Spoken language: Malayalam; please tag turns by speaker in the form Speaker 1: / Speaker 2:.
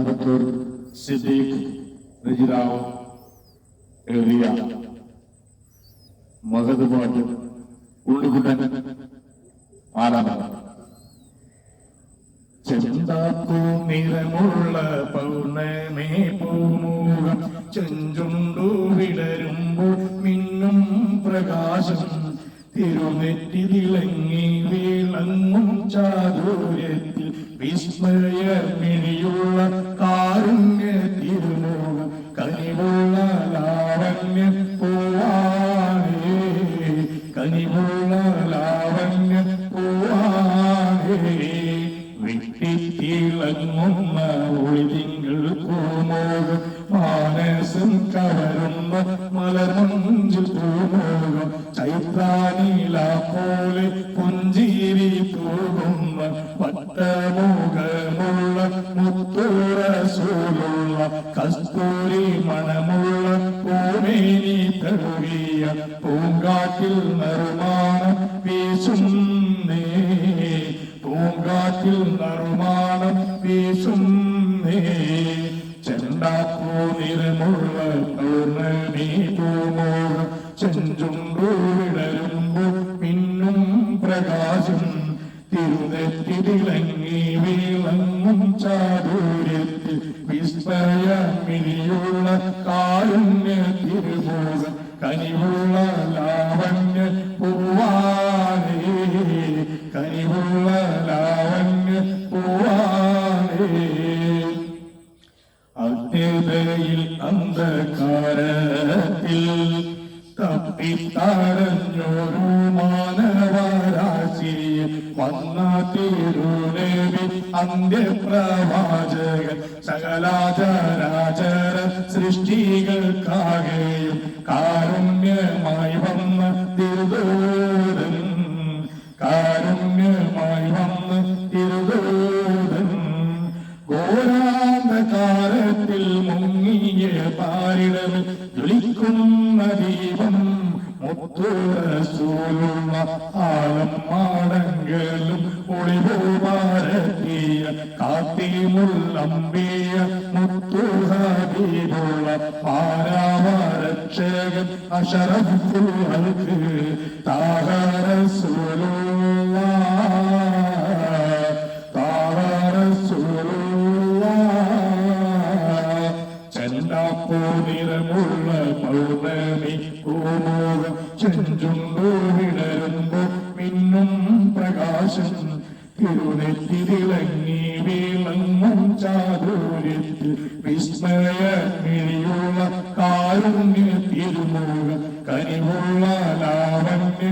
Speaker 1: ഡോക്ടർ സിദ്ദീഖ് രചിതാവ് എഴുതിയ മഹത് പാട്ട് ഉണ്ണിക്കുട്ടൻ ആലാപനം. ചെന്താപ്പൂ നിറമുള്ള പൗർണമി പൂമുഖം ചെഞ്ചുണ്ടു വിടരുമ്പോൾ മിന്നും പ്രകാശം തിരുനെറ്റി തിളങ്ങി വിളങ്ങും ചാതുര്യത്തിൽ വിസ്മയമിഴിയുള്ള കാരുണ്യ തിരുമുഖം കനിവുള്ള ലാവണ്യ പൂവാനേ കനിവുള്ള ലാവണ്യ പൂവാനേ വെട്ടിത്തിളങ്ങുന്ന ഒളിതിങ്കൾ പൂമോകം മാനസം കവരുന്ന മലർമഞ്ചിൽ പൂമോകം ചൈത്രാനീല പോലെ പുഞ്ചിരി തൂകുന്ന വട്ടമുഖമുള്ള മുത്തുറസൂലുള്ള കസ്തൂരി മണമുള്ള പൂമേനി തഴുകിയ പൂങ്കാറ്റിൽ നറുമാണം വീശുന്നേ പൂങ്കാറ്റിൽ നറുമാണം വീശുന്നേ ചെണ്ടാപ്പൂ നിറമുള്ള പൗർണമി പൂമോകം ചെഞ്ചുണ്ടു വിടരുമ്പോൾ മിന്നും പ്രകാശം തിരുനെറ്റി തിളങ്ങി വിളങ്ങും ചാതുര്യത്തിൽ വിസ്മയമിഴിയുള്ള കാരുണ്യ തിരുമുഖം കനിവുള്ള ലാവണ്യ പൂവാനേ കനിവുള്ള ലാവണ്യ പൂവാനേ അഗ്നിതയിൽ അന്ധകാരത്തിൽ തപ്പിത്തടഞ്ഞൊരു മാനവരാശിയിൽ വന്ന തിരുനബി അന്ത്യപ്രവാചകൻ സകലാചരാചര സൃഷ്ടികൾക്കാകെയും കാരുണ്യമായി വന്ന തിരുദൂതൻ കാരുണ്യമായി വന്ന തിരുദൂതൻ ഘോരാന്ധകാരത്തിൽ മുങ്ങിയ പാരിടമിൽ ജ്വലിക്കുന്ന ദീപം മുത്തുറസൂലുള്ള ആലം മാടങ്കലും ഒളിവുമാരത്തിയ കാത്തിമുള്ളമ്പിയ മുത്തുഹബീബുള്ള മാനവരക്ഷകൻ അശറഫുൽ ഹൽഖ് താഹ റസൂലുള്ള ചെണ്ടാപ്പൂ നിറമുള്ള പൗർണമി പൂമോകം ചെഞ്ചുണ്ടു വിടരുമ്പോൾ മിന്നും പ്രകാശം തിരുനെറ്റി തിളങ്ങി വിളങ്ങും ചാതുര്യത്തിൽ വിസ്മയമിഴിയുള്ള കാരുണ്യ തിരുമുഖം കനിവുള്ള ലാവണ്യ